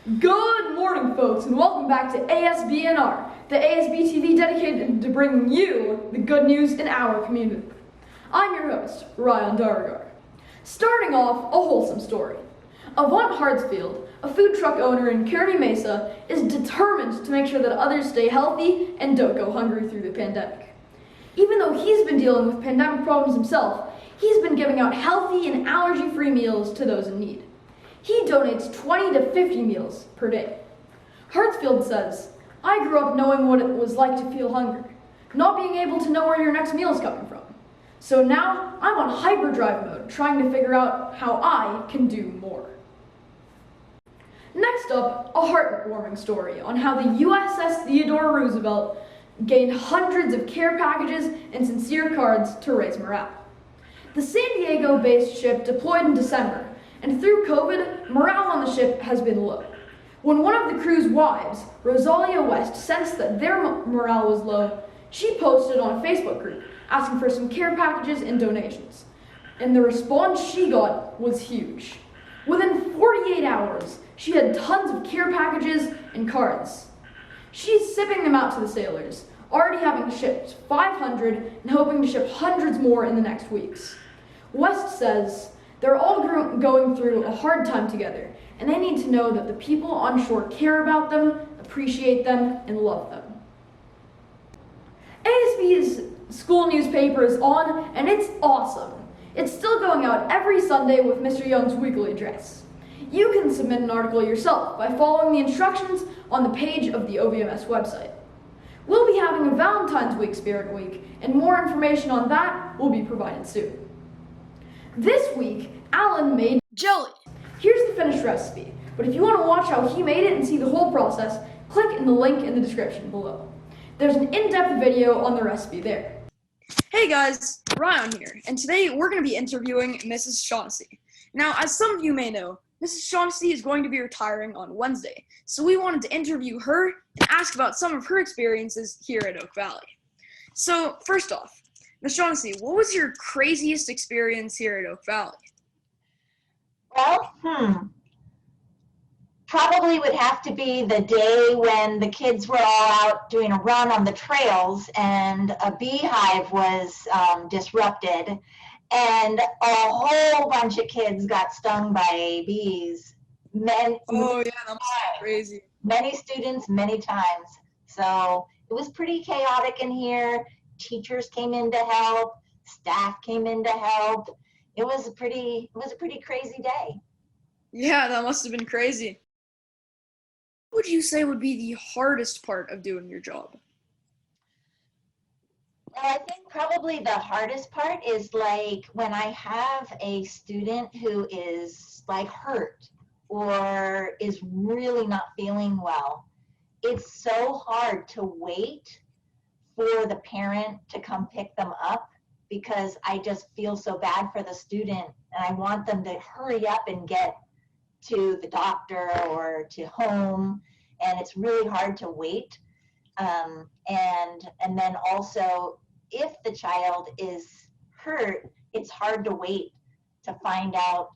Good morning, folks, and welcome back to ASBNR, the ASB TV dedicated to bringing you the good news in our community. I'm your host, Ryan Dargar. Starting off, a wholesome story. Avant Hartsfield, a food truck owner in Kearney Mesa, is determined to make sure that others stay healthy and don't go hungry through the pandemic. Even though he's been dealing with pandemic problems himself, he's been giving out healthy and allergy-free meals to those in need. He donates 20 to 50 meals per day. Hartsfield says, "I grew up knowing what it was like to feel hungry, not being able to know where your next meal is coming from. So now I'm on hyperdrive mode, trying to figure out how I can do more." Next up, a heartwarming story on how the USS Theodore Roosevelt gained hundreds of care packages and sincere cards to raise morale. The San Diego-based ship deployed in December, and through COVID, morale on the ship has been low. When one of the crew's wives, Rosalia West, sensed that their morale was low, she posted on a Facebook group asking for some care packages and donations. And the response she got was huge. Within 48 hours, she had tons of care packages and cards. She's shipping them out to the sailors, already having shipped 500 and hoping to ship hundreds more in the next weeks. West says, "They're all going through a hard time together, and they need to know that the people on shore care about them, appreciate them, and love them." ASB's school newspaper is on, and it's awesome. It's still going out every Sunday with Mr. Young's weekly address. You can submit an article yourself by following the instructions on the page of the OVMS website. We'll be having a Valentine's Week Spirit Week, and more information on that will be provided soon. This week, Alan made jelly. Here's the finished recipe, but if you want to watch how he made it and see the whole process, click in the link in the description below. There's an in-depth video on the recipe there. Hey guys, Ryan here, and today we're going to be interviewing Mrs. Shaughnessy. Now, as some of you may know, Mrs. Shaughnessy is going to be retiring on Wednesday, so we wanted to interview her and ask about some of her experiences here at Oak Valley. So, first off, Ms. Shaughnessy, what was your craziest experience here at Oak Valley? Well, probably would have to be the day when the kids were all out doing a run on the trails and a beehive was disrupted and a whole bunch of kids got stung by bees. Oh yeah, that must be crazy. Many students, many times. So it was pretty chaotic in here. Teachers came in to help, staff came in to help. It was a pretty crazy day. Yeah, that must have been crazy. What would you say would be the hardest part of doing your job? Well, I think probably the hardest part is like when I have a student who is like hurt or is really not feeling well. It's so hard to wait for the parent to come pick them up because I just feel so bad for the student and I want them to hurry up and get to the doctor or to home, and it's really hard to wait. And then also, if the child is hurt, it's hard to wait to find out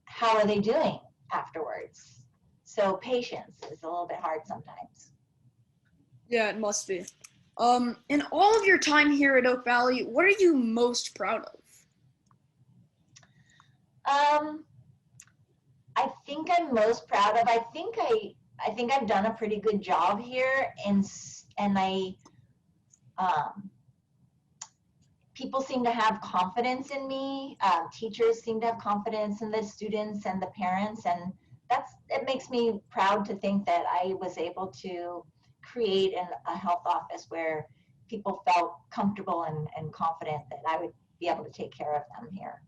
how are they doing afterwards. So patience is a little bit hard sometimes. Yeah, it must be. In all of your time here at Oak Valley, what are you most proud of? I think I'm most proud of, I think I've done a pretty good job here, and people seem to have confidence in me. Teachers seem to have confidence in the students and the parents, and it makes me proud to think that I was able to create a health office where people felt comfortable and confident that I would be able to take care of them here.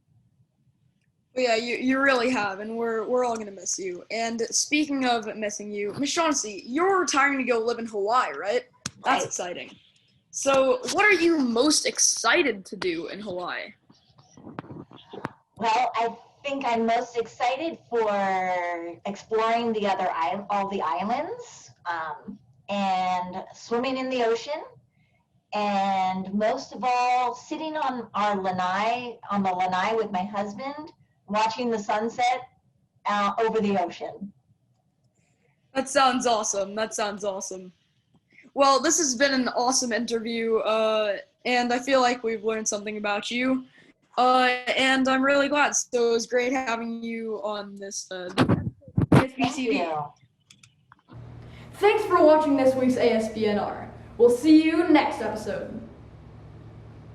Yeah, you really have, and we're all gonna miss you. And speaking of missing you, Ms. Shaughnessy, you're retiring to go live in Hawaii, right? That's exciting. So, what are you most excited to do in Hawaii? Well, I think I'm most excited for exploring all the islands, and swimming in the ocean, and most of all, sitting on the lanai with my husband, watching the sunset over the ocean. That sounds awesome. Well, this has been an awesome interview, and I feel like we've learned something about you, and I'm really glad. So it was great having you on this ASB Thank TV. you. Thanks for watching this week's ASBNR. We'll see you next episode.